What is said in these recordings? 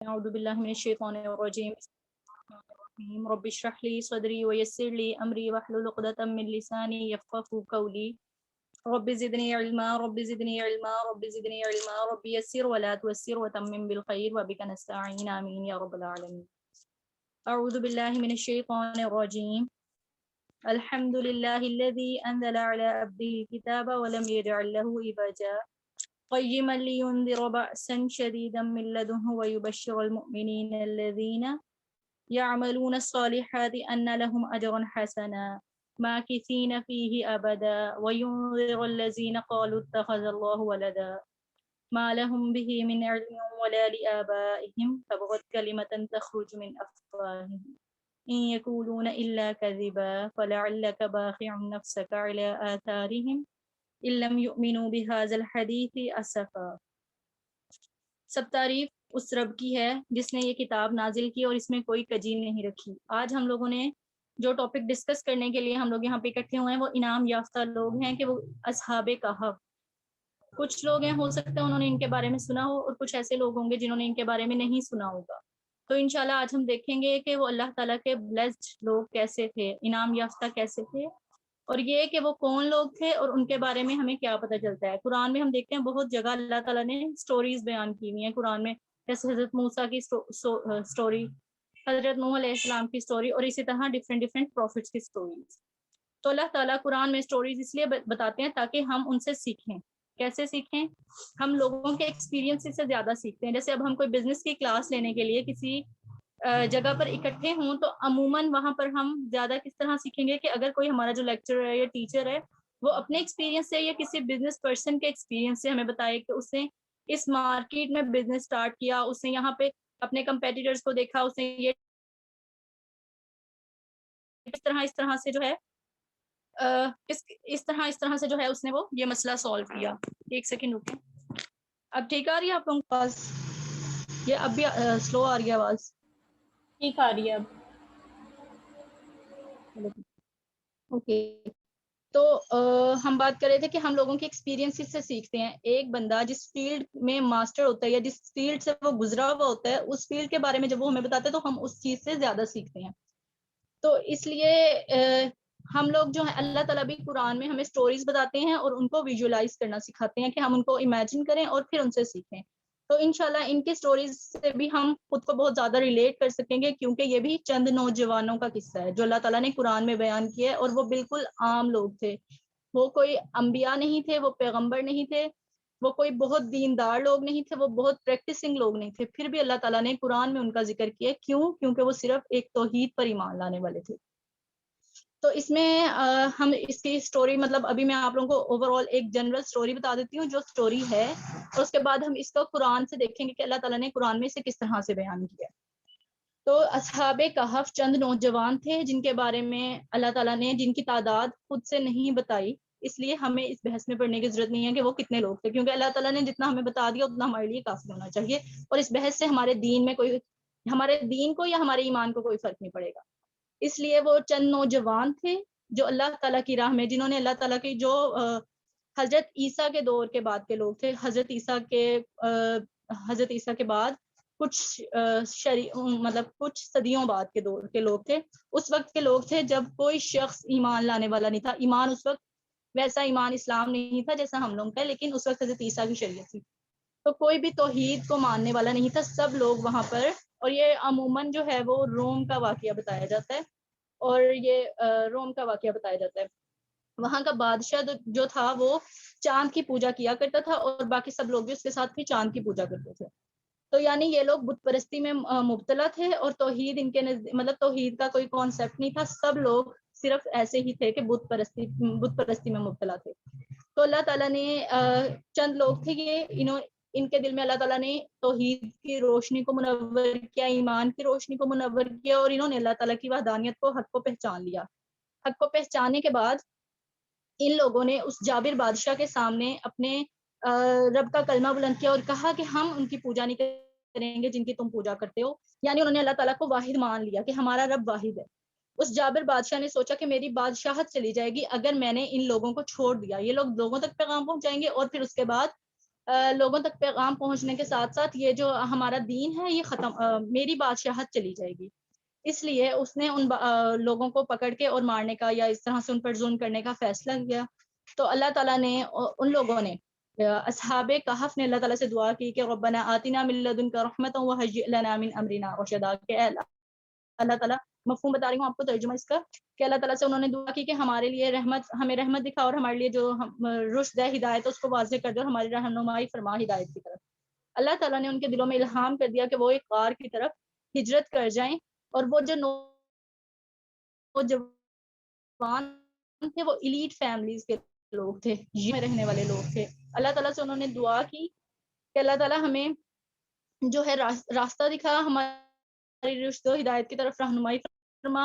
أعوذ بالله من الشيطان الرجيم. بسم الله الرحمن الرحيم. رب اشرح لي صدري ويسر لي أمري واحلل عقدة من لساني يفقهوا قولي. رب زدني علما رب زدني علما رب زدني علما رب يسر ولا تعسر وتمم بالخير وبك نستعين آمين يا رب العالمين. أعوذ بالله من الشيطان الرجيم. الحمد لله الذي أنزل على عبده الكتاب ولم يجعل له عوجا قيما لينذر بأسا شديدا من لدنه ويبشر المؤمنين الذين يعملون الصالحات أن لهم أجرا حسنا ماكثين فيه أبدا وينذر الذين قالوا اتخذ الله ولدا ما لهم به من علم ولا لآبائهم كبرت كلمة تخرج من أفواههم إن يقولون إلا كذبا فلعلك باخع نفسك على آثارهم إن لم يؤمنوا بهذا الحديث أسفا. سب تعریف اس رب کی ہے جس نے یہ کتاب نازل کی اور اس میں کوئی کجی نہیں رکھی. آج ہم لوگوں نے جو ٹاپک ڈسکس کرنے کے لیے ہم لوگ یہاں پہ اکٹھے ہوئے ہیں وہ انعام یافتہ لوگ ہیں کہ وہ اصحاب کہف. کچھ لوگ ہیں ہو سکتا ہے انہوں نے ان کے بارے میں سنا ہو اور کچھ ایسے لوگ ہوں گے جنہوں نے ان کے بارے میں نہیں سنا ہوگا. تو انشاءاللہ آج ہم دیکھیں گے کہ وہ اللہ تعالیٰ کے بلیسڈ لوگ کیسے تھے, انعام یافتہ کیسے تھے, اور یہ کہ وہ کون لوگ تھے اور ان کے بارے میں ہمیں کیا پتہ چلتا ہے. قرآن میں ہم دیکھتے ہیں بہت جگہ اللہ تعالیٰ نے سٹوریز بیان کی ہوئی ہیں قرآن میں, جیسے حضرت موسیٰ کی سٹوری, حضرت نوح علیہ السلام کی سٹوری, اور اسی طرح ڈفرینٹ پروفٹس کی سٹوریز. تو اللہ تعالیٰ قرآن میں سٹوریز اس لیے بتاتے ہیں تاکہ ہم ان سے سیکھیں. کیسے سیکھیں؟ ہم لوگوں کے ایکسپیرینس سے زیادہ سیکھتے ہیں. جیسے اب ہم کوئی بزنس کی کلاس لینے کے لیے کسی جگہ پر اکٹھے ہوں تو عموماً وہاں پر ہم زیادہ کس طرح سیکھیں گے کہ اگر کوئی ہمارا جو لیکچرر ہے یا ٹیچر ہے وہ اپنے ایکسپیرینس سے یا کسی بزنس پرسن کے ایکسپیرینس سے ہمیں بتائے کہ اس نے اس مارکیٹ میں بزنس سٹارٹ کیا, اس نے یہاں پہ اپنے کمپیٹیٹرز کو دیکھا, اس نے یہ اس طرح سے جو ہے اس طرح سے جو ہے اس نے وہ یہ مسئلہ سالو کیا. ایک سیکنڈ رکیں. اب ٹھیک آ رہی ہے آپ لوگوں کے پاس؟ یہ اب بھی سلو آ رہی ہے آواز؟ ٹھیک آ رہی ہے اب؟ اوکے. تو ہم بات کر رہے تھے کہ ہم لوگوں کے ایکسپیرینس سے سیکھتے ہیں. ایک بندہ جس فیلڈ میں ماسٹر ہوتا ہے یا جس فیلڈ سے وہ گزرا ہوا ہوتا ہے اس فیلڈ کے بارے میں جب وہ ہمیں بتاتے ہیں تو ہم اس چیز سے زیادہ سیکھتے ہیں. تو اس لیے ہم لوگ جو ہیں اللہ تعالیٰ بھی قرآن میں ہمیں سٹوریز بتاتے ہیں اور ان کو ویژولائز کرنا سکھاتے ہیں کہ ہم ان کو امیجن کریں اور پھر ان سے سیکھیں. تو انشاءاللہ ان کی سٹوریز سے بھی ہم خود کو بہت زیادہ ریلیٹ کر سکیں گے, کیونکہ یہ بھی چند نوجوانوں کا قصہ ہے جو اللہ تعالیٰ نے قرآن میں بیان کیا ہے, اور وہ بالکل عام لوگ تھے. وہ کوئی انبیاء نہیں تھے, وہ پیغمبر نہیں تھے, وہ کوئی بہت دیندار لوگ نہیں تھے, وہ بہت پریکٹسنگ لوگ نہیں تھے, پھر بھی اللہ تعالیٰ نے قرآن میں ان کا ذکر کیا. کیوں؟ کیونکہ وہ صرف ایک توحید پر ایمان لانے والے تھے. تو اس میں ہم اس کی سٹوری مطلب ابھی میں آپ لوگوں کو اوور آل ایک جنرل سٹوری بتا دیتی ہوں جو سٹوری ہے, اور اس کے بعد ہم اس کو قرآن سے دیکھیں گے کہ اللہ تعالیٰ نے قرآن میں اسے کس طرح سے بیان کیا. تو اصحاب کہف چند نوجوان تھے جن کے بارے میں اللہ تعالیٰ نے جن کی تعداد خود سے نہیں بتائی, اس لیے ہمیں اس بحث میں پڑھنے کی ضرورت نہیں ہے کہ وہ کتنے لوگ تھے, کیونکہ اللہ تعالیٰ نے جتنا ہمیں بتا دیا اتنا ہمارے لیے کافی ہونا چاہیے, اور اس بحث سے ہمارے دین کو یا ہمارے ایمان کو کوئی فرق نہیں پڑے گا. اس لیے وہ چند نوجوان تھے جو اللہ تعالیٰ کی راہ میں, جنہوں نے اللہ تعالیٰ کی جو حضرت عیسیٰ کے دور کے بعد کے لوگ تھے, حضرت عیسیٰ کے بعد کچھ مطلب کچھ صدیوں بعد کے دور کے لوگ تھے. اس وقت کے لوگ تھے جب کوئی شخص ایمان لانے والا نہیں تھا. ایمان اس وقت ویسا ایمان اسلام نہیں تھا جیسا ہم لوگ کا, لیکن اس وقت حضرت عیسیٰ کی شریعت تھی. تو کوئی بھی توحید کو ماننے والا نہیں تھا, سب لوگ وہاں پر, اور یہ عموماً جو ہے وہ روم کا واقعہ بتایا جاتا ہے, اور یہ روم کا واقعہ بتایا جاتا ہے. وہاں کا بادشاہ جو تھا وہ چاند کی پوجا کیا کرتا تھا, اور باقی سب لوگ بھی اس کے ساتھ بھی چاند کی پوجا کرتے تھے. تو یعنی یہ لوگ بت پرستی میں مبتلا تھے, اور توحید ان کے مطلب توحید کا کوئی کانسیپٹ نہیں تھا. سب لوگ صرف ایسے ہی تھے کہ بت پرستی میں مبتلا تھے. تو اللہ تعالیٰ نے چند لوگ تھے یہ ان کے دل میں اللہ تعالیٰ نے توحید کی روشنی کو منور کیا, ایمان کی روشنی کو منور کیا, اور انہوں نے اللہ تعالیٰ کی وحدانیت کو, حق کو پہچان لیا. حق کو پہچاننے کے بعد ان لوگوں نے اس جابر بادشاہ کے سامنے اپنے رب کا کلمہ بلند کیا اور کہا کہ ہم ان کی پوجا نہیں کریں گے جن کی تم پوجا کرتے ہو. یعنی انہوں نے اللہ تعالیٰ کو واحد مان لیا کہ ہمارا رب واحد ہے. اس جابر بادشاہ نے سوچا کہ میری بادشاہت چلی جائے گی اگر میں نے ان لوگوں کو چھوڑ دیا, یہ لوگ لوگوں تک پیغام پہنچائیں گے اور پھر اس کے بعد لوگوں تک پیغام پہنچنے کے ساتھ ساتھ یہ جو ہمارا دین ہے یہ میری بادشاہت چلی جائے گی. اس لیے اس نے ان لوگوں کو پکڑ کے اور مارنے کا یا اس طرح سے ان پر ظلم کرنے کا فیصلہ کیا. تو اللہ تعالیٰ نے ان لوگوں نے اصحاب کہف نے اللہ تعالیٰ سے دعا کی کہ ربنا آتنا من لدنک رحمتا وہیئ لنا من امرنا رشدا. کہ اللہ تعالیٰ، مفہوم بتا رہی ہوں آپ کو ترجمہ اس کا، کہ اللہ تعالیٰ سے انہوں نے دعا کی کہ ہمارے لیے رحمت، ہمیں رحمت دکھا اور ہمارے لیے جو رشد ہے، ہدایت ہے، اس کو واضح کر دے اور ہماری رہنمائی فرما ہدایت کی طرف. اللہ تعالیٰ نے ان کے دلوں میں الہام کر دیا کہ وہ ایک غار کی طرف ہجرت کر جائیں، اور وہ جو نوجوان تھے وہ ایلیٹ فیملیز کے لوگ تھے، میں رہنے والے لوگ تھے. اللہ تعالیٰ سے انہوں نے دعا کی کہ اللہ تعالیٰ ہمیں جو ہے راستہ دکھا، ہماری رشد و ہدایت کی طرف رہنمائی فرما،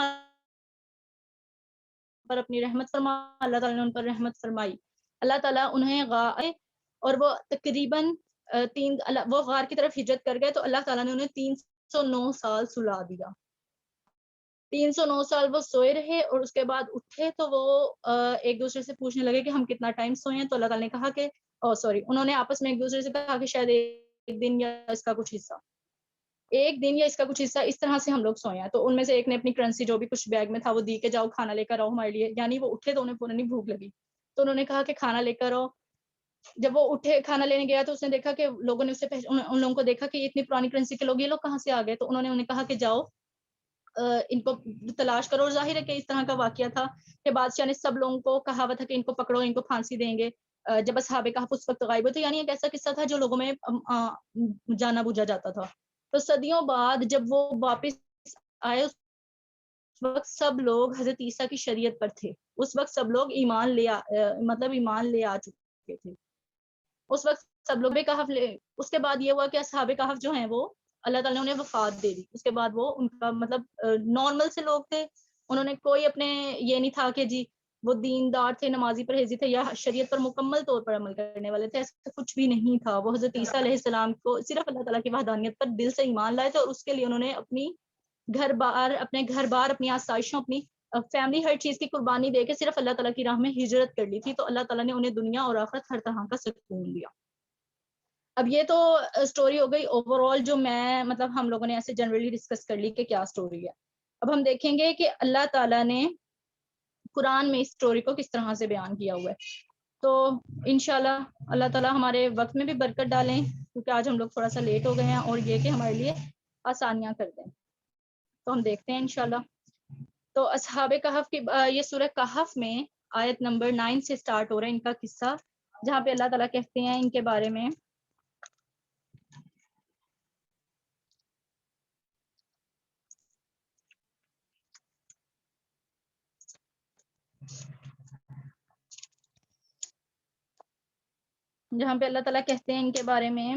پر اپنی رحمت فرما. اللہ تعالیٰ نے ان پر رحمت فرمائی. اللہ تعالیٰ انہیں اور وہ تقریباً وہ غار کی طرف ہجرت کر گئے. تو اللہ تعالیٰ نے انہیں 309 سال سلا دیا. 309 سال وہ سوئے رہے، اور اس کے بعد اٹھے تو وہ ایک دوسرے سے پوچھنے لگے کہ ہم کتنا ٹائم سوئے ہیں. تو اللہ تعالیٰ نے کہا کہ انہوں نے آپس میں ایک دوسرے سے کہا کہ شاید ایک دن یا اس کا کچھ حصہ اس طرح سے ہم لوگ سوئے ہیں. تو ان میں سے ایک نے اپنی کرنسی جو بھی کچھ بیگ میں تھا وہ دی کہ جاؤ کھانا لے کر آؤ ہمارے لیے. یعنی وہ اٹھے تو انہیں پورا بھوک لگی، تو انہوں نے کہا کہ کھانا لے کر آؤ. جب وہ اٹھے کھانا لینے گیا تو اس نے دیکھا کہ لوگوں نے ان لوگوں کو دیکھا کہ یہ اتنی پرانی کرنسی کے لوگ، یہ لوگ کہاں سے آ گئے. تو انہوں نے انہیں کہا کہ جاؤ ان کو تلاش کرو. اور ظاہر ہے کہ اس طرح کا واقعہ تھا کہ بادشاہ نے سب لوگوں کو کہا تھا کہ ان کو پکڑو، ان کو پھانسی دیں گے. جب اصحاب کہف اس وقت غائب ہوتے، یعنی ایک ایسا قصہ تھا جو لوگوں میں جانا بوجھا جاتا تھا. تو صدیوں بعد جب وہ واپس آئے، اس وقت سب لوگ حضرت عیسیٰ کی شریعت پر تھے. اس وقت سب لوگ ایمان لے آ چکے تھے. اس وقت سب لوگ اس کے بعد یہ ہوا کہ اصحاب کہف جو ہیں وہ اللہ تعالیٰ نے انہیں وفات دے دی. اس کے بعد وہ ان کا مطلب نارمل سے لوگ تھے. انہوں نے کوئی اپنے یہ نہیں تھا کہ جی وہ دیندار تھے، نمازی پرہیزی تھے یا شریعت پر مکمل طور پر عمل کرنے والے تھے. ایسا کچھ بھی نہیں تھا. وہ حضرت عیسیٰ علیہ السلام کو صرف اللہ تعالیٰ کی وحدانیت پر دل سے ایمان لائے تھے، اور اس کے لیے انہوں نے اپنے گھر بار اپنی آسائشوں، اپنی فیملی، ہر چیز کی قربانی دے کے صرف اللہ تعالیٰ کی راہ میں ہجرت کر لی تھی. تو اللہ تعالیٰ نے انہیں دنیا اور آخرت ہر طرح کا سکون دیا. اب یہ تو اسٹوری ہو گئی اوور آل، جو میں مطلب ہم لوگوں نے ایسے جنرلی ڈسکس کر لی کہ کیا اسٹوری ہے. اب ہم دیکھیں گے کہ اللہ تعالیٰ نے قرآن میں اس اسٹوری کو کس طرح سے بیان کیا ہوا ہے. تو انشاءاللہ اللہ تعالیٰ ہمارے وقت میں بھی برکت ڈالیں، کیونکہ آج ہم لوگ تھوڑا سا لیٹ ہو گئے ہیں، اور یہ کہ ہمارے لیے آسانیاں کر دیں. تو ہم دیکھتے ہیں انشاءاللہ. تو اصحاب کہف کی یہ سورہ کہف میں آیت نمبر 9 سے سٹارٹ ہو رہا ہے ان کا قصہ، جہاں پہ اللہ تعالیٰ کہتے ہیں ان کے بارے میں جہاں پہ اللہ تعالیٰ کہتے ہیں ان کے بارے میں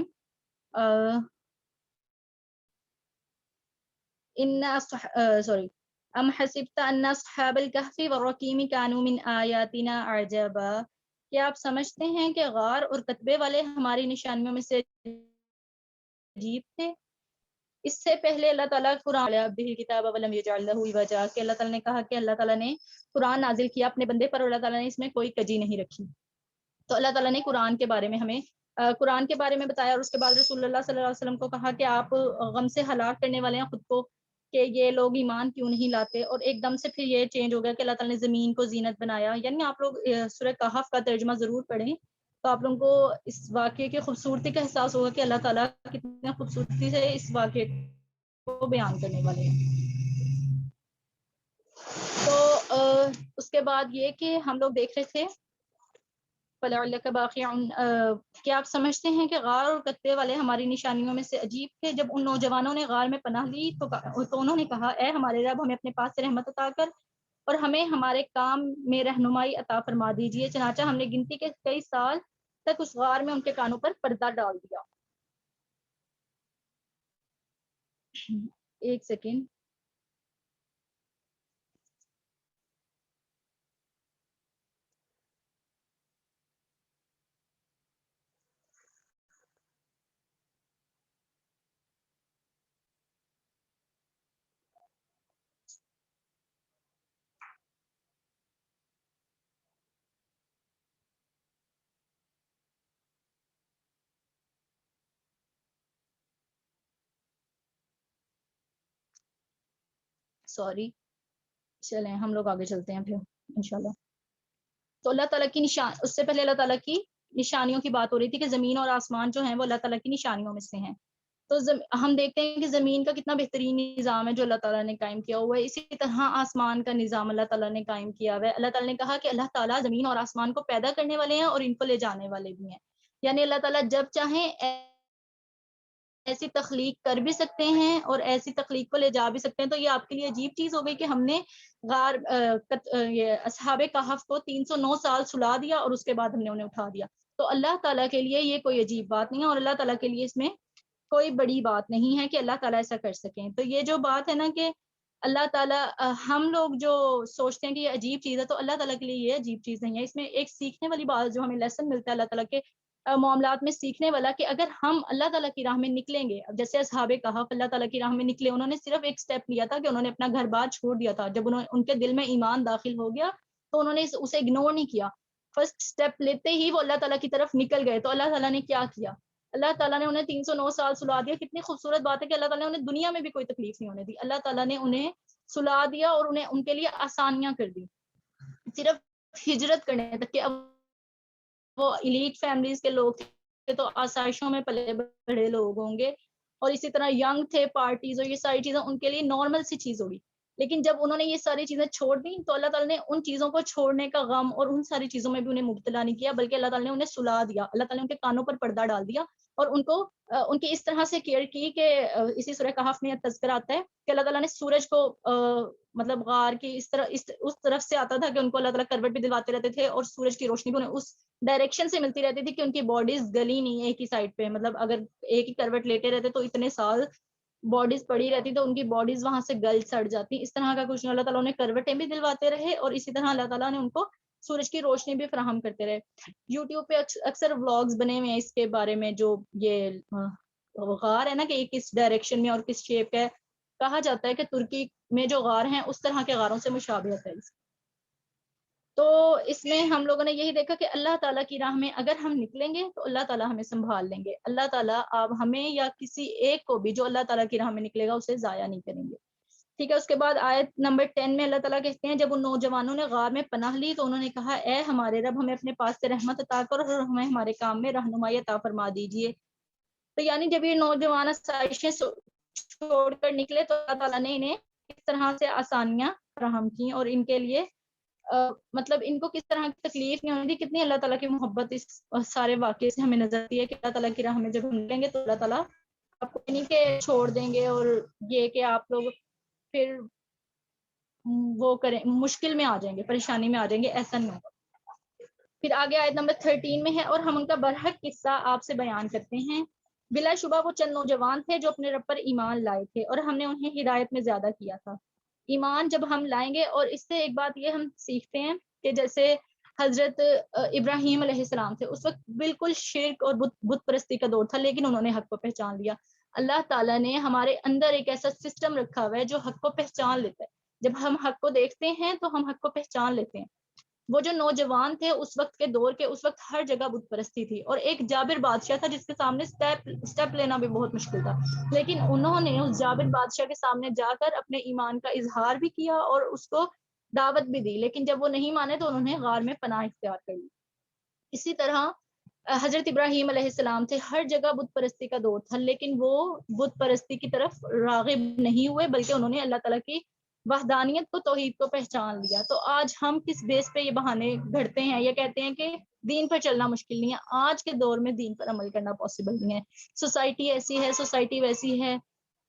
ام حسبت ان اصحاب الکہف والرقیم کانوا من آیاتنا عجبا. کیا آپ سمجھتے ہیں کہ غار اور کتبے والے ہماری نشانیوں میں سے عجیب تھے؟ اس سے پہلے اللہ تعالیٰ قرآن کتاب ولم یجعل لہ عوجا، کہ اللہ تعالیٰ نے کہا کہ اللہ تعالیٰ نے قرآن نازل کیا اپنے بندے پر، اور اللہ تعالیٰ نے اس میں کوئی کجی نہیں رکھی. تو اللہ تعالیٰ نے قرآن کے بارے میں ہمیں قرآن کے بارے میں بتایا، اور اس کے بعد رسول اللہ صلی اللہ علیہ وسلم کو کہا کہ آپ غم سے ہلاک کرنے والے ہیں خود کو کہ یہ لوگ ایمان کیوں نہیں لاتے. اور ایک دم سے پھر یہ چینج ہو گیا کہ اللہ تعالیٰ نے زمین کو زینت بنایا. یعنی آپ لوگ سورہ کہف کا ترجمہ ضرور پڑھیں تو آپ لوگوں کو اس واقعے کی خوبصورتی کا احساس ہوگا کہ اللہ تعالیٰ کتنے خوبصورتی سے اس واقعے کو بیان کرنے والے ہیں. تو اس کے بعد یہ کہ ہم لوگ دیکھ رہے تھے فَلَعَلَّكَ بَاخِعٌ، کیا آپ سمجھتے ہیں کہ غار اور کتبے والے ہماری نشانیوں میں سے عجیب تھے؟ جب ان نوجوانوں نے غار میں پناہ لی تو انہوں نے کہا اے ہمارے رب ہمیں اپنے پاس سے رحمت عطا کر اور ہمیں ہمارے کام میں رہنمائی عطا فرما دیجیے. چنانچہ ہم نے گنتی کے کئی سال تک اس غار میں ان کے کانوں پر پردہ ڈال دیا. ایک سیکنڈ. سوری، چلیں ہم لوگ آگے چلتے ہیں پھر انشاءاللہ. تو اللہ تعالیٰ کی اس سے پہلے اللہ تعالیٰ کی نشانیوں کی بات ہو رہی تھی کہ زمین اور آسمان جو ہیں وہ اللہ تعالیٰ کی نشانیوں میں سے ہیں. تو ہم دیکھتے ہیں کہ زمین کا کتنا بہترین نظام ہے جو اللہ تعالیٰ نے قائم کیا ہوا ہے. اسی طرح آسمان کا نظام اللہ تعالیٰ نے قائم کیا ہوا ہے. اللہ تعالیٰ نے کہا کہ اللہ تعالیٰ زمین اور آسمان کو پیدا کرنے والے ہیں اور ان کو لے جانے والے بھی ہیں. یعنی اللہ تعالیٰ جب چاہیں ایسی تخلیق کر بھی سکتے ہیں اور ایسی تخلیق کو لے جا بھی سکتے ہیں. تو یہ آپ کے لیے عجیب چیز ہو گئی کہ ہم نے غار اصحاب کہف کو 309 سال سلا دیا اور اس کے بعد ہم نے انہیں اٹھا دیا. تو اللہ تعالیٰ کے لیے یہ کوئی عجیب بات نہیں ہے اور اللہ تعالیٰ کے لیے اس میں کوئی بڑی بات نہیں ہے کہ اللہ تعالیٰ ایسا کر سکیں. تو یہ جو بات ہے نا کہ اللہ تعالیٰ ہم لوگ جو سوچتے ہیں کہ یہ عجیب چیز ہے، تو اللہ تعالیٰ کے لیے یہ عجیب چیز نہیں ہے. اس میں ایک سیکھنے والی بات جو ہمیں لیسن ملتا ہے اللہ تعالیٰ کے معاملات میں سیکھنے والا، کہ اگر ہم اللہ تعالیٰ کی راہ میں نکلیں گے، جیسے اصحاب کہف اللہ تعالیٰ کی راہ میں نکلے، انہوں نے صرف ایک سٹیپ لیا تھا کہ انہوں نے اپنا گھر بار چھوڑ دیا تھا. جب ان کے دل میں ایمان داخل ہو گیا تو انہوں نے اسے اگنور نہیں کیا. فرسٹ سٹیپ لیتے ہی وہ اللہ تعالیٰ کی طرف نکل گئے. تو اللہ تعالیٰ نے کیا کیا؟ اللہ تعالیٰ نے انہیں 309 سال سلا دیا. کتنی خوبصورت بات ہے کہ اللہ تعالیٰ نے انہیں دنیا میں بھی کوئی تکلیف نہیں ہونے دی. اللہ تعالیٰ نے انہیں سلا دیا اور انہیں ان کے لیے آسانیاں کر دی، صرف ہجرت کرنے تک. کہ اب وہ ایلیٹ فیملیز کے لوگ تھے تو آسائشوں میں پلے بڑے لوگ ہوں گے، اور اسی طرح ینگ تھے، پارٹیز اور یہ ساری چیزیں ان کے لیے نارمل سی چیز ہوگی. لیکن جب انہوں نے یہ ساری چیزیں چھوڑ دیں تو اللہ تعالیٰ نے ان چیزوں کو چھوڑنے کا غم اور ان ساری چیزوں میں بھی انہیں مبتلا نہیں کیا، بلکہ اللہ تعالیٰ نے انہیں سلا دیا. اللہ تعالیٰ نے ان کے کانوں پر پردہ ڈال دیا اور ان کو ان کی اس طرح سے کیئر کی کہ اسی سورہ کہف میں تذکرہ آتا ہے کہ اللہ تعالیٰ نے سورج کو مطلب غار کی اس طرف سے آتا تھا کہ ان کو اللہ تعالیٰ کروٹ بھی دلواتے رہتے تھے اور سورج کی روشنی بھی انہیں اس ڈائریکشن سے ملتی رہتی تھی کہ ان کی باڈیز گلی نہیں ایک ہی سائڈ پہ. مطلب اگر ایک ہی کروٹ لیٹے رہتے تو اتنے سال باڈیز پڑی رہتی تو ان کی باڈیز وہاں سے گل سڑ جاتی. اس طرح کا کچھ اللہ تعالیٰ نے کروٹیں بھی دلواتے رہے اور اسی طرح اللہ تعالیٰ نے ان کو سورج کی روشنی بھی فراہم کرتے رہے. یوٹیوب پہ اکثر ولاگز بنے ہوئے ہیں اس کے بارے میں، جو یہ غار ہے نا کہ کس ڈائریکشن میں اور کس شیپ کا ہے. کہا جاتا ہے کہ ترکی میں جو غار ہیں اس طرح کے غاروں سے مشابہت ہے. تو اس میں ہم لوگوں نے یہی دیکھا کہ اللہ تعالیٰ کی راہ میں اگر ہم نکلیں گے تو اللہ تعالیٰ ہمیں سنبھال لیں گے. اللہ تعالیٰ آپ ہمیں یا کسی ایک کو بھی جو اللہ تعالیٰ کی راہ میں نکلے گا اسے ضائع نہیں کریں گے. ٹھیک ہے. اس کے بعد آیت نمبر 10 میں اللہ تعالیٰ کہتے ہیں جب ان نوجوانوں نے غار میں پناہ لی تو انہوں نے کہا اے ہمارے رب ہمیں اپنے پاس سے رحمت عطا کر اور ہمیں ہمارے کام میں رہنمائی عطا فرما دیجیے. تو یعنی جب یہ نوجوان آسائشیں چھوڑ کر نکلے تو اللہ تعالیٰ نے انہیں کس طرح سے آسانیاں فراہم کی اور ان کے لیے مطلب ان کو کس طرح کی تکلیف نہیں ہونی تھی. کتنی اللہ تعالیٰ کی محبت اس سارے واقعے سے ہمیں نظر آتی ہے کہ اللہ تعالیٰ کی راہ میں جب ہم نکلیں گے تو اللہ تعالیٰ آپ کو نہیں کہ چھوڑ دیں گے اور یہ کہ آپ لوگ پھر وہ کریں مشکل میں آ جائیں گے، پریشانی میں آ جائیں گے، ایسا نہیں ہوگا. پھر آگے آیت نمبر 13 میں ہے اور ہم ان کا برحق قصہ آپ سے بیان کرتے ہیں. بلا شبہ وہ چند نوجوان تھے جو اپنے رب پر ایمان لائے تھے اور ہم نے انہیں ہدایت میں زیادہ کیا تھا. ایمان جب ہم لائیں گے، اور اس سے ایک بات یہ ہم سیکھتے ہیں کہ جیسے حضرت ابراہیم علیہ السلام تھے، اس وقت بالکل شرک اور بت پرستی کا دور تھا، لیکن انہوں نے حق کو پہچان لیا. اللہ تعالیٰ نے ہمارے اندر ایک ایسا سسٹم رکھا ہوا ہے جو حق کو پہچان لیتا ہے. جب ہم حق کو دیکھتے ہیں تو ہم حق کو پہچان لیتے ہیں. وہ جو نوجوان تھے اس وقت کے دور کے، اس وقت ہر جگہ بت پرستی تھی اور ایک جابر بادشاہ تھا جس کے سامنے سٹیپ لینا بھی بہت مشکل تھا، لیکن انہوں نے اس جابر بادشاہ کے سامنے جا کر اپنے ایمان کا اظہار بھی کیا اور اس کو دعوت بھی دی. لیکن جب وہ نہیں مانے تو انہوں نے غار میں پناہ اختیار کر لی. اسی طرح حضرت ابراہیم علیہ السلام تھے، ہر جگہ بت پرستی کا دور تھا، لیکن وہ بت پرستی کی طرف راغب نہیں ہوئے بلکہ انہوں نے اللہ تعالیٰ کی وحدانیت کو، توحید کو پہچان لیا. تو آج ہم کس بیس پہ یہ بہانے گھڑتے ہیں یا کہتے ہیں کہ دین پر چلنا مشکل نہیں ہے؟ آج کے دور میں دین پر عمل کرنا پاسبل نہیں ہے. سوسائٹی ایسی ہے، سوسائٹی ویسی ہے،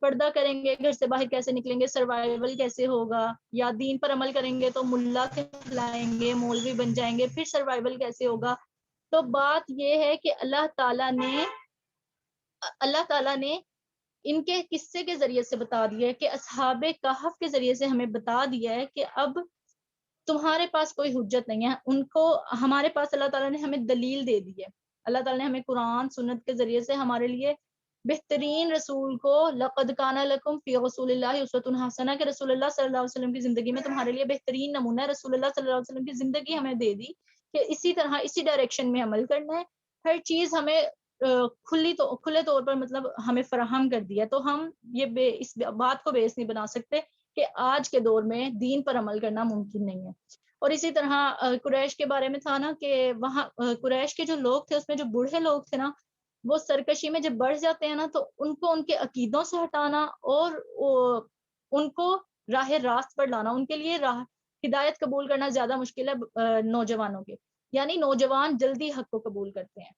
پردہ کریں گے گھر سے باہر کیسے نکلیں گے، سروائیول کیسے ہوگا، یا دین پر عمل کریں گے تو ملا کہلائیں گے، مولوی بن جائیں گے، پھر سروائیول کیسے ہوگا. تو بات یہ ہے کہ اللہ تعالیٰ نے ان کے قصے کے ذریعے سے بتا دیا ہے کہ اصحاب کہف کے ذریعے سے ہمیں بتا دیا ہے کہ اب تمہارے پاس کوئی حجت نہیں ہے. ان کو ہمارے پاس اللہ تعالیٰ نے ہمیں دلیل دے دی ہے. اللہ تعالیٰ نے ہمیں قرآن سنت کے ذریعے سے ہمارے لیے بہترین رسول کو لقد کان لکم فی رسول اللہ اسوۃ حسنہ کہ رسول اللہ صلی اللہ علیہ وسلم کی زندگی میں تمہارے لیے بہترین نمونہ ہے. رسول اللہ صلی اللہ علیہ وسلم کی زندگی ہمیں دے دی کہ اسی طرح اسی ڈائریکشن میں عمل کرنا ہے. ہر چیز ہمیں کھلے طور پر مطلب ہمیں فراہم کر دیا. تو ہم یہ اس بات کو بیس نہیں بنا سکتے کہ آج کے دور میں دین پر عمل کرنا ممکن نہیں ہے. اور اسی طرح قریش کے بارے میں تھا نا کہ وہاں قریش کے جو لوگ تھے اس میں جو بوڑھے لوگ تھے نا وہ سرکشی میں جب بڑھ جاتے ہیں نا تو ان کو ان کے عقیدوں سے ہٹانا اور ان کو راہ راست پر لانا ان کے لیے ہدایت قبول کرنا زیادہ مشکل ہے نوجوانوں کے. یعنی نوجوان جلدی حق کو قبول کرتے ہیں.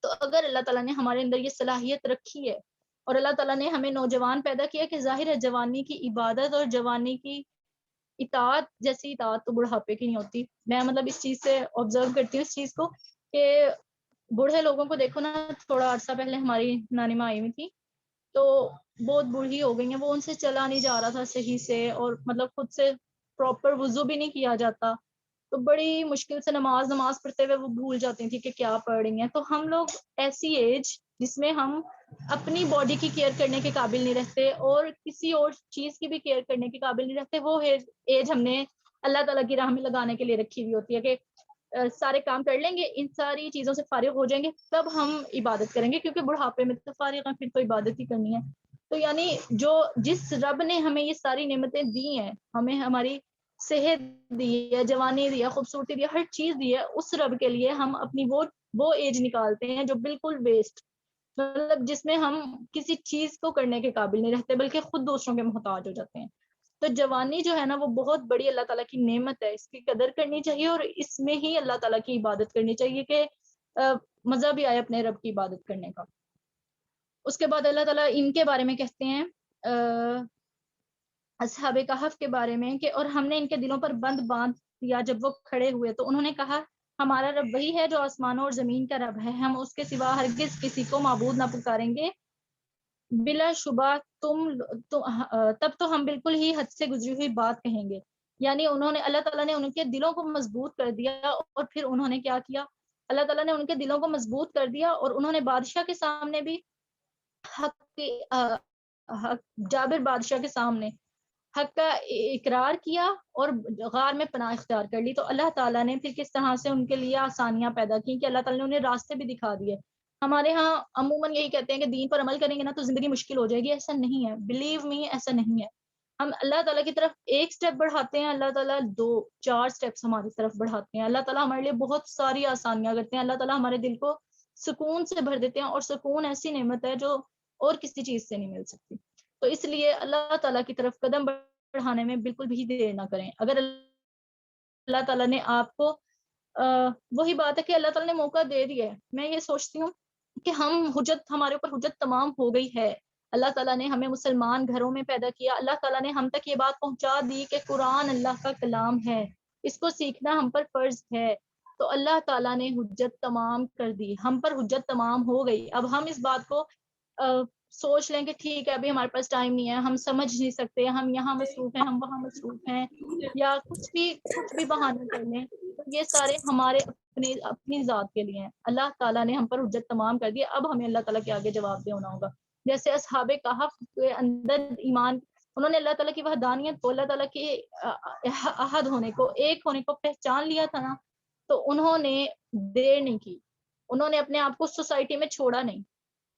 تو اگر اللہ تعالیٰ نے ہمارے اندر یہ صلاحیت رکھی ہے اور اللہ تعالیٰ نے ہمیں نوجوان پیدا کیا کہ ظاہر ہے جوانی کی عبادت اور جوانی کی اطاعت جیسی اطاعت تو بڑھاپے کی نہیں ہوتی. میں مطلب اس چیز سے آبزرو کرتی ہوں اس چیز کو کہ بوڑھے لوگوں کو دیکھو نا, تھوڑا عرصہ پہلے ہماری نانی ماں آئی ہوئی تھی تو بہت بوڑھی ہو گئی ہیں, وہ ان سے چلا نہیں جا رہا تھا صحیح سے اور مطلب خود سے پراپر وضو بھی نہیں کیا جاتا, تو بڑی مشکل سے نماز پڑھتے ہوئے وہ بھول جاتی تھی کہ کیا پڑھ رہی ہیں. تو ہم لوگ ایسی ایج جس میں ہم اپنی باڈی کی کیئر کرنے کے قابل نہیں رہتے اور کسی اور چیز کی بھی کیئر کرنے کے قابل نہیں رہتے, وہ ایج ہم نے اللہ تعالیٰ کی راہ میں لگانے کے لیے رکھی ہوئی ہوتی ہے کہ سارے کام کر لیں گے, ان ساری چیزوں سے فارغ ہو جائیں گے, تب ہم عبادت کریں گے, کیونکہ بڑھاپے میں تو فارغ ہیں پھر تو عبادت ہی کرنی ہے. تو یعنی جس رب نے ہمیں یہ ساری نعمتیں دی ہیں, ہمیں ہماری صحت دی ہے, جوانی دی ہے, خوبصورتی دی ہے, ہر چیز دی ہے, اس رب کے لیے ہم اپنی وہ ایج نکالتے ہیں جو بالکل ویسٹ, مطلب جس میں ہم کسی چیز کو کرنے کے قابل نہیں رہتے بلکہ خود دوسروں کے محتاج ہو جاتے ہیں. تو جوانی جو ہے نا وہ بہت بڑی اللہ تعالیٰ کی نعمت ہے, اس کی قدر کرنی چاہیے اور اس میں ہی اللہ تعالیٰ کی عبادت کرنی چاہیے کہ مزہ بھی آئے اپنے رب کی عبادت کرنے کا. اس کے بعد اللہ تعالیٰ ان کے بارے میں کہتے ہیں اصحاب کہف کے بارے میں کہ اور ہم نے ان کے دلوں پر بند باندھ دیا جب وہ کھڑے ہوئے تو انہوں نے کہا ہمارا رب وہی ہے جو آسمانوں اور زمین کا رب ہے, ہم اس کے سوا ہرگز کسی کو معبود نہ پکاریں گے, بلا شبہ تب تو ہم بالکل ہی حد سے گزری ہوئی بات کہیں گے. یعنی انہوں نے اللہ تعالیٰ نے ان کے دلوں کو مضبوط کر دیا اور پھر انہوں نے کیا کیا, اللہ تعالیٰ نے ان کے دلوں کو مضبوط کر دیا اور انہوں نے بادشاہ کے سامنے بھی جابر بادشاہ کے سامنے حق کا اقرار کیا اور غار میں پناہ اختیار کر لی. تو اللہ تعالیٰ نے پھر کس طرح سے ان کے لیے آسانیاں پیدا کی کہ اللہ تعالیٰ نے انہیں راستے بھی دکھا دیے. ہمارے ہاں عموماً یہی کہتے ہیں کہ دین پر عمل کریں گے نا تو زندگی مشکل ہو جائے گی, ایسا نہیں ہے, بلیو می ایسا نہیں ہے. ہم اللہ تعالیٰ کی طرف ایک سٹیپ بڑھاتے ہیں, اللہ تعالیٰ 2-4 سٹیپس ہماری طرف بڑھاتے ہیں. اللہ تعالیٰ ہمارے لیے بہت ساری آسانیاں کرتے ہیں, اللہ تعالیٰ ہمارے دل کو سکون سے بھر دیتے ہیں, اور سکون ایسی نعمت ہے جو اور کسی چیز سے نہیں مل سکتی. تو اس لیے اللہ تعالیٰ کی طرف قدم بڑھانے میں بالکل بھی دیر نہ کریں. اگر اللہ تعالیٰ نے آپ کو وہی بات ہے کہ اللہ تعالیٰ نے موقع دے دیا ہے, میں یہ سوچتی ہوں کہ ہمارے اوپر حجت تمام ہو گئی ہے. اللہ تعالیٰ نے ہمیں مسلمان گھروں میں پیدا کیا, اللہ تعالیٰ نے ہم تک یہ بات پہنچا دی کہ قرآن اللہ کا کلام ہے, اس کو سیکھنا ہم پر فرض ہے. تو اللہ تعالیٰ نے حجت تمام کر دی, ہم پر حجت تمام ہو گئی. اب ہم اس بات کو سوچ لیں کہ ٹھیک ہے ابھی ہمارے پاس ٹائم نہیں ہے, ہم سمجھ نہیں سکتے, ہم یہاں مصروف ہیں, ہم وہاں مصروف ہیں, یا کچھ بھی بہانے کر لیں, تو یہ سارے ہمارے اپنی ذات کے لیے ہیں. اللہ تعالیٰ نے ہم پر حجت تمام کر دی, اب ہمیں اللہ تعالیٰ کے آگے جواب دہ ہونا ہوگا. جیسے اصحاب کہف کے اندر ایمان, انہوں نے اللہ تعالیٰ کی وحدانیت کو, اللہ تعالیٰ کے احد ہونے کو, ایک ہونے کو پہچان لیا تھا نا, تو انہوں نے دیر نہیں کی, انہوں نے اپنے آپ کو سوسائٹی میں چھوڑا نہیں.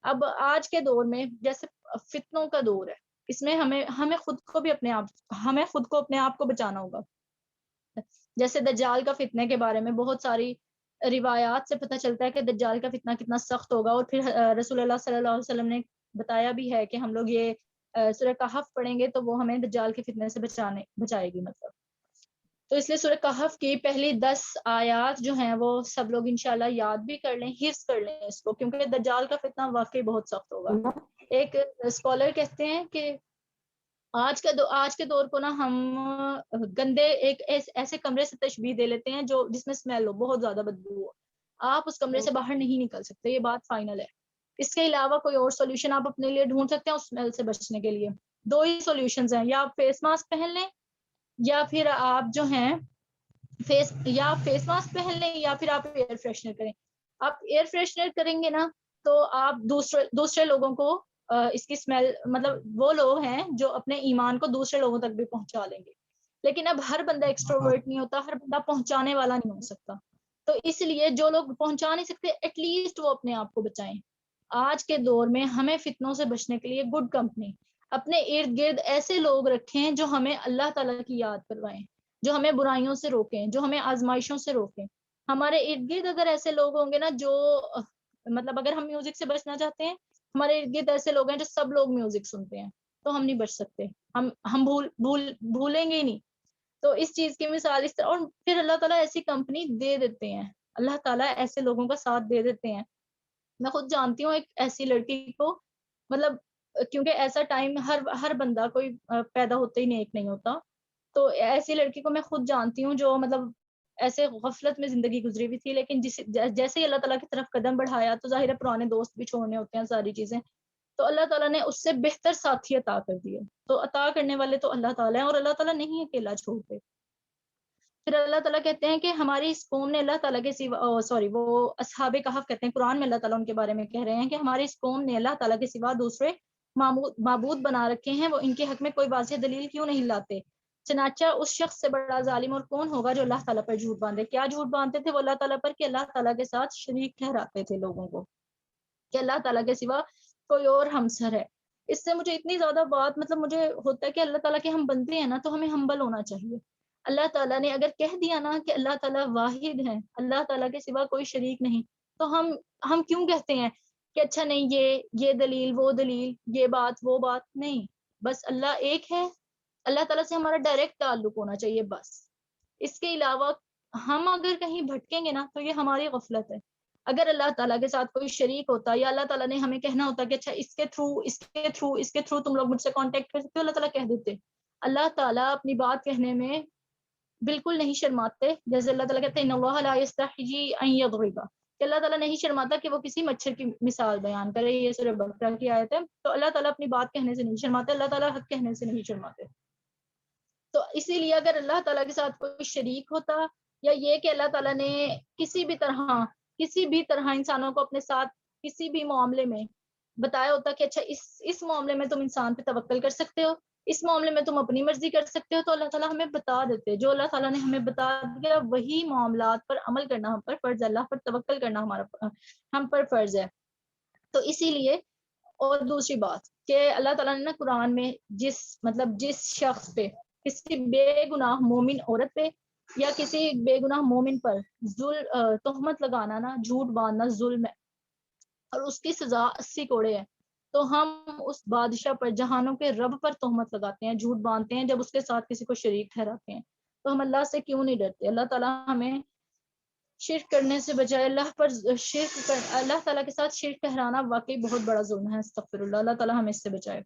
اب آج کے دور میں جیسے فتنوں کا دور ہے, اس میں ہمیں خود کو اپنے آپ کو بچانا ہوگا. جیسے دجال کا فتنے کے بارے میں بہت ساری روایات سے پتہ چلتا ہے کہ دجال کا فتنہ کتنا سخت ہوگا, اور پھر رسول اللہ صلی اللہ علیہ وسلم نے بتایا بھی ہے کہ ہم لوگ یہ سورہ کہف پڑھیں گے تو وہ ہمیں دجال کے فتنے سے بچائے گی. مطلب تو اس لیے سورہ کہف کی پہلی 10 آیات جو ہیں وہ سب لوگ انشاءاللہ یاد بھی کر لیں, حفظ کر لیں اس کو, کیونکہ دجال کا فتنہ واقعی بہت سخت ہوگا. ایک اسکالر کہتے ہیں کہ آج کے دور کو نا ہم گندے ایک ایسے کمرے سے تشبیہ دے لیتے ہیں جس میں اسمیل ہو, بہت زیادہ بدبو ہو, آپ اس کمرے سے باہر نہیں نکل سکتے, یہ بات فائنل ہے. اس کے علاوہ کوئی اور سولوشن آپ اپنے لیے ڈھونڈ سکتے ہیں اس اسمیل سے بچنے کے لیے. 2 ہی سولوشنز ہیں, یا آپ فیس ماسک پہن لیں, یا پھر آپ جو ہیں فیس ماسک پہن لیں, یا پھر آپ ایئر فریشنر کریں. آپ ایئر فریشنر کریں گے نا تو آپ دوسرے لوگوں کو اس کی اسمیل, مطلب وہ لوگ ہیں جو اپنے ایمان کو دوسرے لوگوں تک بھی پہنچا لیں گے. لیکن اب ہر بندہ ایکسٹروورٹ نہیں ہوتا, ہر بندہ پہنچانے والا نہیں ہو سکتا. تو اس لیے جو لوگ پہنچا نہیں سکتے ایٹ لیسٹ وہ اپنے آپ کو بچائیں. آج کے دور میں ہمیں فتنوں سے بچنے کے لیے گڈ کمپنی, اپنے ارد گرد ایسے لوگ رکھیں جو ہمیں اللہ تعالیٰ کی یاد کروائیں، جو ہمیں برائیوں سے روکیں، جو ہمیں آزمائشوں سے روکیں. ہمارے ارد گرد اگر ایسے لوگ ہوں گے نا جو مطلب اگر ہم میوزک سے بچنا چاہتے ہیں، ہمارے ارد گرد ایسے لوگ ہیں جو سب لوگ میوزک سنتے ہیں، تو ہم نہیں بچ سکتے. ہم بھولیں گے ہی نہیں. تو اس چیز کی مثال اس طرح، اور پھر اللہ تعالیٰ ایسی کمپنی دے دیتے ہیں، اللہ تعالیٰ ایسے لوگوں کا ساتھ دے دیتے ہیں. میں خود جانتی ہوں ایک ایسی لڑکی کو، مطلب کیونکہ ایسا ٹائم ہر بندہ کوئی پیدا ہوتے ہی نیک نہیں ہوتا. تو ایسی لڑکی کو میں خود جانتی ہوں جو مطلب ایسے غفلت میں زندگی گزری ہوئی تھی، لیکن جیسے ہی اللہ تعالیٰ کی طرف قدم بڑھایا تو ظاہر ہے پرانے دوست بھی چھوڑنے ہوتے ہیں، ساری چیزیں. تو اللہ تعالیٰ نے اس سے بہتر ساتھی عطا کر دیے. تو عطا کرنے والے تو اللہ تعالیٰ ہیں، اور اللہ تعالیٰ نہیں اکیلا چھوڑتے. پھر اللہ تعالیٰ کہتے ہیں کہ ہماری اس قوم نے اللہ تعالیٰ کے سوا وہ اصحاب کہف کہتے ہیں، قرآن میں اللہ تعالیٰ ان کے بارے میں کہہ رہے ہیں کہ ہماری اس قوم نے اللہ تعالیٰ کے سوا دوسرے معبود بنا رکھے ہیں، وہ ان کے حق میں کوئی واضح دلیل کیوں نہیں لاتے. چنانچہ اس شخص سے بڑا ظالم اور کون ہوگا جو اللہ تعالیٰ پر جھوٹ باندھے. کیا جھوٹ باندھتے تھے وہ اللہ تعالیٰ پر؟ کہ اللہ تعالیٰ کے ساتھ شریک ٹھہراتے تھے لوگوں کو، کہ اللہ تعالیٰ کے سوا کوئی اور ہمسر ہے. اس سے مجھے اتنی زیادہ بات مطلب مجھے ہوتا ہے کہ اللہ تعالیٰ کے ہم بندے ہیں نا، تو ہمیں ہمبل ہونا چاہیے. اللہ تعالیٰ نے اگر کہہ دیا نا کہ اللہ تعالیٰ واحد ہے، اللہ تعالیٰ کے سوا کوئی شریک نہیں، تو ہم کیوں کہتے ہیں کہ اچھا نہیں یہ دلیل وہ دلیل، یہ بات وہ بات نہیں. بس اللہ ایک ہے، اللہ تعالیٰ سے ہمارا ڈائریکٹ تعلق ہونا چاہیے بس. اس کے علاوہ ہم اگر کہیں بھٹکیں گے نا تو یہ ہماری غفلت ہے. اگر اللہ تعالیٰ کے ساتھ کوئی شریک ہوتا یا اللہ تعالیٰ نے ہمیں کہنا ہوتا کہ اچھا اس کے تھرو تم لوگ مجھ سے کانٹیکٹ کر سکتے ہو، اللہ تعالیٰ کہہ دیتے. اللہ تعالیٰ اپنی بات کہنے میں بالکل نہیں شرماتے. جیسے اللہ تعالیٰ کہتے ہیں ان اللہ لا یستحیی ان یضرب، کہ اللہ تعالیٰ نہیں شرماتا کہ وہ کسی مچھر کی مثال بیان کرے. یہ سورہ بقرہ کی آیت ہے. تو اللہ تعالیٰ اپنی بات کہنے سے نہیں شرماتے، اللہ تعالیٰ حق کہنے سے نہیں شرماتے. تو اسی لیے اگر اللہ تعالیٰ کے ساتھ کوئی شریک ہوتا، یا یہ کہ اللہ تعالیٰ نے کسی بھی طرح انسانوں کو اپنے ساتھ کسی بھی معاملے میں بتایا ہوتا کہ اچھا اس معاملے میں تم انسان پہ توکل کر سکتے ہو، اس معاملے میں تم اپنی مرضی کر سکتے ہو، تو اللہ تعالیٰ ہمیں بتا دیتے. جو اللہ تعالیٰ نے ہمیں بتا دیا وہی معاملات پر عمل کرنا ہم پر فرض ہے، اللہ پر توکل کرنا ہم پر فرض ہے. تو اسی لیے، اور دوسری بات کہ اللہ تعالیٰ نے نا قرآن میں جس شخص پہ، کسی بے گناہ مومن عورت پہ یا کسی بے گناہ مومن پر تہمت لگانا نا، جھوٹ باندھنا ظلم ہے، اور اس کی سزا 80 کوڑے ہے. تو ہم اس بادشاہ پر، جہانوں کے رب پر تہمت لگاتے ہیں، جھوٹ باندھتے ہیں جب اس کے ساتھ کسی کو شریک ٹھہراتے ہیں. تو ہم اللہ سے کیوں نہیں ڈرتے؟ اللہ تعالیٰ ہمیں شرک کرنے سے بجائے اللہ تعالیٰ کے ساتھ شرک ٹھہرانا واقعی بہت بڑا ظلم ہے. استغفر اللہ، اللہ تعالیٰ ہمیں اس سے بچائے.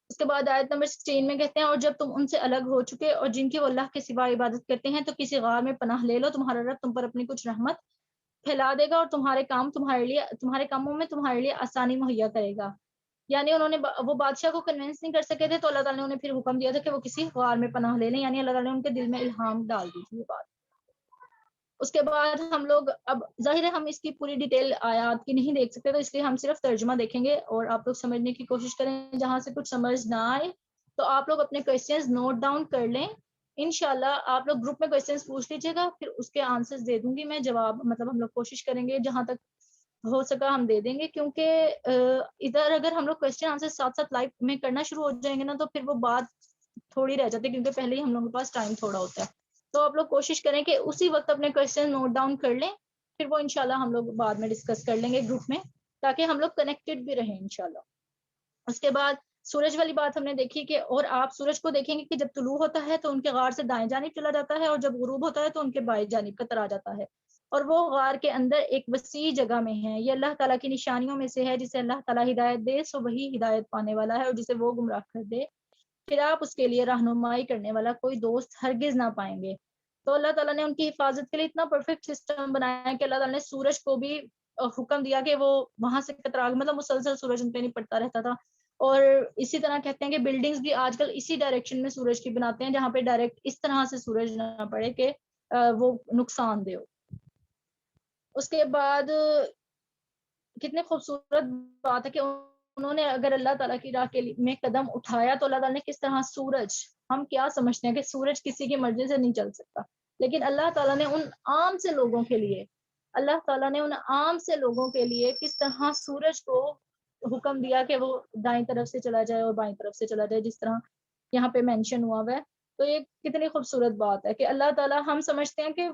اس کے بعد آیت نمبر 16 میں کہتے ہیں اور جب تم ان سے الگ ہو چکے اور جن کی وہ اللہ کے سوا عبادت کرتے ہیں تو کسی غار میں پناہ لے لو، تمہارا رب تم پر اپنی کچھ رحمت پھیلا دے گا اور تمہارے کاموں میں تمہارے لیے آسانی مہیا کرے گا. یعنی انہوں نے وہ بادشاہ کو کنونس نہیں کر سکے تھے، تو اللہ تعالیٰ نے انہیں پھر حکم دیا تھا کہ وہ کسی غار میں پناہ لے لیں. یعنی اللہ تعالیٰ نے ان کے دل میں الہام ڈال دی تھی یہ بات. اس کے بعد ہم لوگ، اب ظاہر ہے ہم اس کی پوری ڈیٹیل آیات کی نہیں دیکھ سکتے، تو اس لیے ہم صرف ترجمہ دیکھیں گے اور آپ لوگ سمجھنے کی کوشش کریں. جہاں سے کچھ سمجھ نہ آئے تو آپ لوگ اپنے کوسچنز نوٹ ڈاؤن کر لیں. انشاءاللہ آپ لوگ گروپ میں کوسچنز پوچھ لیجیے گا، پھر اس کے آنسرز دے دوں گی میں، جواب مطلب ہم لوگ کوشش کریں گے جہاں تک ہو سکا ہم دے دیں گے. کیونکہ ادھر اگر ہم لوگ کوسچن آنسر ساتھ ساتھ لائیو میں کرنا شروع ہو جائیں گے نا، تو پھر وہ بات تھوڑی رہ جاتی ہے، کیونکہ پہلے ہی ہم لوگوں کے پاس ٹائم تھوڑا ہوتا ہے. تو آپ لوگ کوشش کریں کہ اسی وقت اپنے کوسچن نوٹ ڈاؤن کر لیں، پھر وہ انشاءاللہ ہم لوگ بعد میں ڈسکس کر لیں گے گروپ میں، تاکہ ہم لوگ کنیکٹڈ بھی رہیں انشاءاللہ. اس کے بعد سورج والی بات ہم نے دیکھی کہ اور آپ سورج کو دیکھیں گے کہ جب طلوع ہوتا ہے تو ان کے غار سے دائیں جانب چلا جاتا ہے، اور جب غروب ہوتا ہے تو ان کے بائیں جانب قطر آ جاتا ہے، اور وہ غار کے اندر ایک وسیع جگہ میں ہے. یہ اللہ تعالیٰ کی نشانیوں میں سے ہے، جسے اللہ تعالیٰ ہدایت دے سو وہی ہدایت پانے والا ہے، اور جسے وہ گمراہ کر دے پھر آپ اس کے لیے رہنمائی کرنے والا کوئی دوست ہرگز نہ پائیں گے. تو اللہ تعالیٰ نے ان کی حفاظت کے لیے اتنا پرفیکٹ سسٹم بنایا ہے کہ اللہ تعالیٰ نے سورج کو بھی حکم دیا کہ وہ وہاں سے کترا، مطلب مسلسل سورج ان پہ نہیں پڑتا رہتا تھا. اور اسی طرح کہتے ہیں کہ بلڈنگز بھی آج کل اسی ڈائریکشن میں سورج کی بناتے ہیں، جہاں پہ ڈائریکٹ اس طرح سے سورج نہ پڑے کہ وہ نقصان دے ہو. اس کے بعد کتنے خوبصورت بات ہے کہ انہوں نے اگر اللہ تعالیٰ کی راہ کے میں قدم اٹھایا تو اللہ تعالیٰ نے کس طرح سورج، ہم کیا سمجھتے ہیں کہ سورج کسی کی مرضی سے نہیں چل سکتا، لیکن اللہ تعالیٰ نے ان عام سے لوگوں کے لیے کس طرح سورج کو حکم دیا کہ وہ دائیں طرف سے چلا جائے اور بائیں طرف سے چلا جائے، جس طرح یہاں پہ مینشن ہوا ہوا ہے. تو یہ کتنی خوبصورت بات ہے کہ اللہ تعالیٰ، ہم سمجھتے ہیں کہ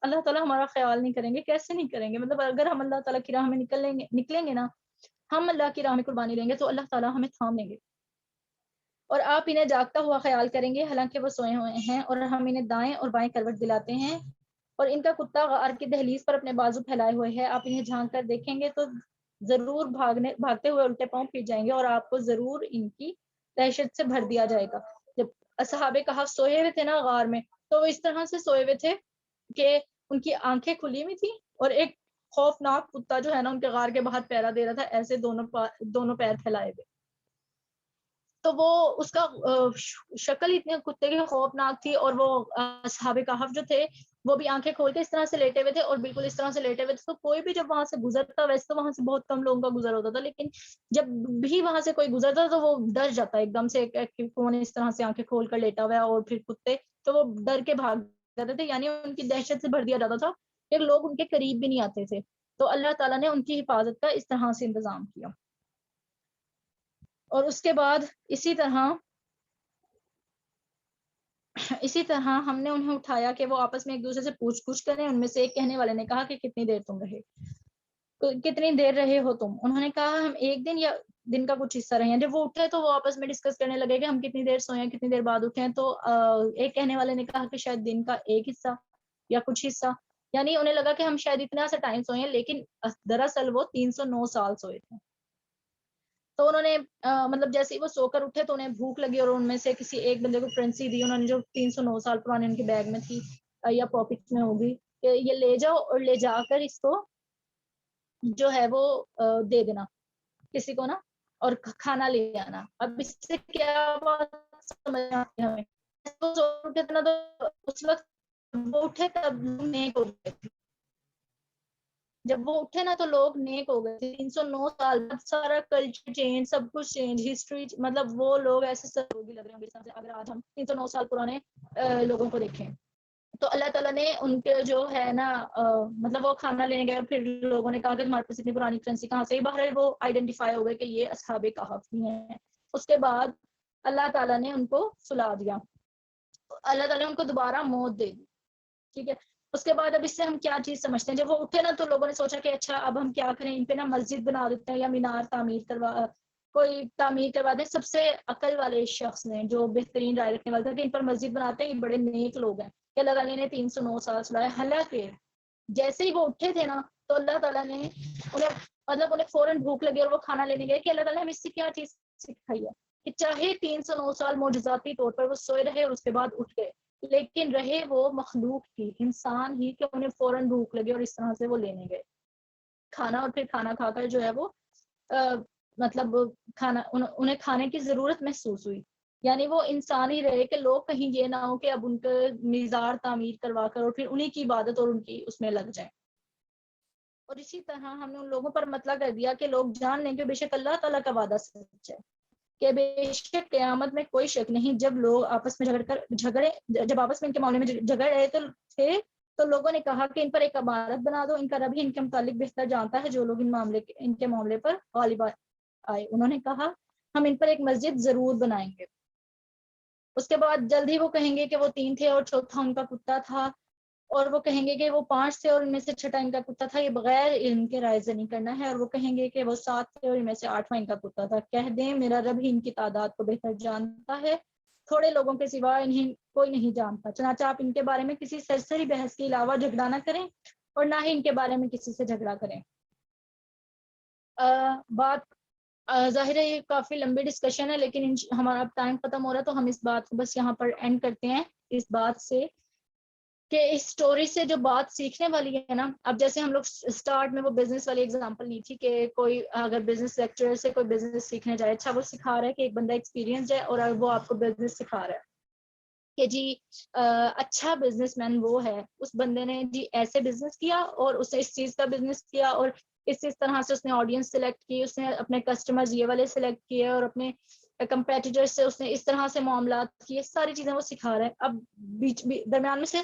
اللہ تعالیٰ ہمارا خیال نہیں کریں گے. کیسے نہیں کریں گے؟ مطلب اگر ہم اللہ تعالیٰ کی راہ میں نکلیں گے نا، ہم اللہ کی راہ میں قربانی دیں گے تو اللہ تعالیٰ ہمیں تھام لیں گے. اور آپ انہیں جاگتا ہوا خیال کریں گے حالانکہ وہ سوئے ہوئے ہیں، اور ہم انہیں دائیں اور بائیں کروٹ دلاتے ہیں. اور ان کا کتا غار کی دہلیز پر اپنے بازو پھیلائے ہوئے ہے. آپ انہیں جھانک کر دیکھیں گے تو ضرور بھاگتے ہوئے الٹے پاؤں پھر جائیں گے، اور آپ کو ضرور ان کی دہشت سے بھر دیا جائے گا. جب اصحاب کہف سوئے ہوئے تھے نا غار میں، تو وہ اس طرح سے سوئے ہوئے تھے کہ ان کی آنکھیں کھلی ہوئی تھی، اور ایک خوفناک کتا جو ہے نا ان کے غار کے باہر پہرا دے رہا تھا، ایسے دونوں پیر پھیلائے ہوئے. تو وہ اس کا شکل اتنے کتے کی خوفناک تھی، اور وہ اصحاب کہف جو تھے وہ بھی آنکھیں کھول کے اس طرح سے لیٹے ہوئے تھے، اور بالکل اس طرح سے لیٹے ہوئے تھے. تو کوئی بھی جب وہاں سے گزرتا، ویسے تو وہاں سے بہت کم لوگوں کا گزر ہوتا تھا، لیکن جب بھی وہاں سے کوئی گزرتا تو وہ ڈر جاتا ایک دم سے کہ کون اس طرح سے آنکھیں کھول کر لیٹا ہوا ہے. اور پھر کتے تو وہ ڈر کے بھاگ جاتے تھے، یعنی ان کی دہشت سے بھر دیا جاتا تھا کہ لوگ ان کے قریب بھی نہیں آتے تھے. تو اللہ تعالیٰ نے ان کی حفاظت کا اس طرح سے انتظام کیا. اور اس کے بعد اسی طرح ہم نے انہیں اٹھایا کہ وہ آپس میں ایک دوسرے سے پوچھ گچھ کریں. ان میں سے ایک کہنے والے نے کہا کہ کتنی دیر رہے ہو تم؟ انہوں نے کہا ہم ایک دن یا دن کا کچھ حصہ رہے ہیں. جب وہ اٹھے تو وہ آپس میں ڈسکس کرنے لگے کہ ہم کتنی دیر سوئے ہیں، کتنی دیر بعد اٹھے ہیں. تو ایک کہنے والے نے کہا کہ شاید دن کا ایک حصہ یا کچھ حصہ، یعنی انہیں لگا کہ ہم شاید اتنا سا ٹائم سوئے ہیں، لیکن دراصل وہ 309 سال سوئے تھے. تو انہوں نے مطلب جیسے ہی وہ سو کر اٹھے تو انہیں بھوک لگی، اور ان میں سے کسی ایک بندے کو کرنسی دی، انہوں نے جو 309 سال پرانے ان کے بیگ میں تھی یا پاکٹ میں ہوگی، کہ یہ لے جاؤ اور لے جا کر اس کو جو ہے وہ دے دینا کسی کو نا، اور کھانا لے آنا. اب اس سے کیا بات سمجھ آتی ہے ہمیں؟ تو اس وقت وہ اٹھے تب نیک ہو گئے تھے. جب وہ اٹھے نا تو لوگ نیک ہو گئے تھے. 309 سال سارا کلچر چینج، سب کچھ چینج، ہسٹری، مطلب وہ لوگ ایسے سب لوگ لگ رہے ہوں گے اگر آج ہم 309 سال پرانے لوگوں کو دیکھیں. تو اللہ تعالیٰ نے ان کے جو ہے نا مطلب وہ کھانا لینے گئے، پھر لوگوں نے کہا کہ تمہارے پاس اتنی پرانی کرنسی کہاں سے؟ باہر وہ آئیڈینٹیفائی ہو گئے کہ یہ اصحاب کہف ہیں. اس کے بعد اللہ تعالیٰ نے ان کو سلا دیا، اللہ تعالیٰ نے ان کو دوبارہ موت دے دی. ٹھیک ہے. اس کے بعد اب اس سے ہم کیا چیز سمجھتے ہیں؟ جب وہ اٹھے نا تو لوگوں نے سوچا کہ اچھا اب ہم کیا کریں، ان پہ نا مسجد بنا دیتے ہیں یا مینار کوئی تعمیر کروا دیں. سب سے عقل والے شخص نے جو بہترین رائے رکھنے والے تھے کہ ان پر مسجد بناتے ہیں، یہ بڑے نیک لوگ ہیں کہ اللہ تعالیٰ نے 309 سال سلائے. حالانکہ جیسے ہی وہ اٹھے تھے نا تو اللہ تعالیٰ نے انہیں فوراً بھوک لگی اور وہ کھانا لینے گئے کہ اللہ تعالیٰ نے ہمیں اس سے کیا چیز سکھائی ہے کہ چاہے 309 سال معجزاتی طور پر وہ سوئے رہے اور اس کے بعد اٹھ گئے، لیکن رہے وہ مخلوق ہی، انسان ہی، کہ انہیں فوراً بھوک لگی اور اس طرح سے وہ لینے گئے کھانا. اور پھر کھانا کھا کر جو ہے وہ مطلب انہیں کھانے کی ضرورت محسوس ہوئی. یعنی وہ انسان ہی رہے کہ لوگ کہیں یہ نہ ہو کہ اب ان کا مزار تعمیر کروا کر اور پھر انہیں کی عبادت اور ان کی اس میں لگ جائیں. اور اسی طرح ہم نے ان لوگوں پر مطلع کر دیا کہ لوگ جان لیں کہ بے شک اللہ تعالیٰ کا وعدہ سچ ہے، کہ بے شک قیامت میں کوئی شک نہیں. جب لوگ آپس میں جب آپس میں ان کے معاملے میں جھگڑ رہے تھے تو لوگوں نے کہا کہ ان پر ایک عمارت بنا دو، ان کا رب ہی ان کے متعلق بہتر جانتا ہے جو لوگ ان کے معاملے پر غالب آئے. انہوں نے کہا ہم ان پر ایک مسجد ضرور بنائیں گے. اس کے بعد جلد ہی وہ کہیں گے کہ وہ 3 تھے اور چوتھا ان کا کتا تھا، اور وہ کہیں گے کہ وہ 5 تھے اور ان میں سے چھٹا ان کا کتا تھا. یہ بغیر علم کے رائے نہیں کرنا ہے. اور وہ کہیں گے کہ وہ 7 تھے اور ان میں سے 8واں ان کا کتا تھا. کہہ دیں میرا رب ہی ان کی تعداد کو بہتر جانتا ہے، تھوڑے لوگوں کے سوا انہیں کوئی نہیں جانتا. چنانچہ آپ ان کے بارے میں کسی سرسری بحث کے علاوہ جھگڑا نہ کریں اور نہ ہی ان کے بارے میں کسی سے جھگڑا کریں. بات ظاہر ہے یہ کافی لمبی ڈسکشن ہے، لیکن ہمارا ٹائم ختم ہو رہا ہے تو ہم اس بات کو بس یہاں پر اینڈ کرتے ہیں، اس بات سے کہ اس سٹوری سے جو بات سیکھنے والی ہے نا. اب جیسے ہم لوگ سٹارٹ میں وہ بزنس والی ایگزامپل لی تھی کہ کوئی اگر بزنس لیکچرر سے کوئی بزنس سیکھنے جائے، اچھا وہ سکھا رہا ہے کہ ایک بندہ ایکسپیرینس ہے اور وہ آپ کو بزنس سکھا رہا ہے کہ جی اچھا بزنس مین وہ ہے، اس بندے نے جی ایسے بزنس کیا اور اس نے اس چیز کا بزنس کیا اور اس طرح سے اس نے آڈینس سلیکٹ کی، اس نے اپنے کسٹمرز یہ والے سلیکٹ کیے اور اپنے کمپیٹیٹر سے اس نے اس طرح سے معاملات کیے. ساری چیزیں وہ سکھا رہا ہے. اب درمیان میں سے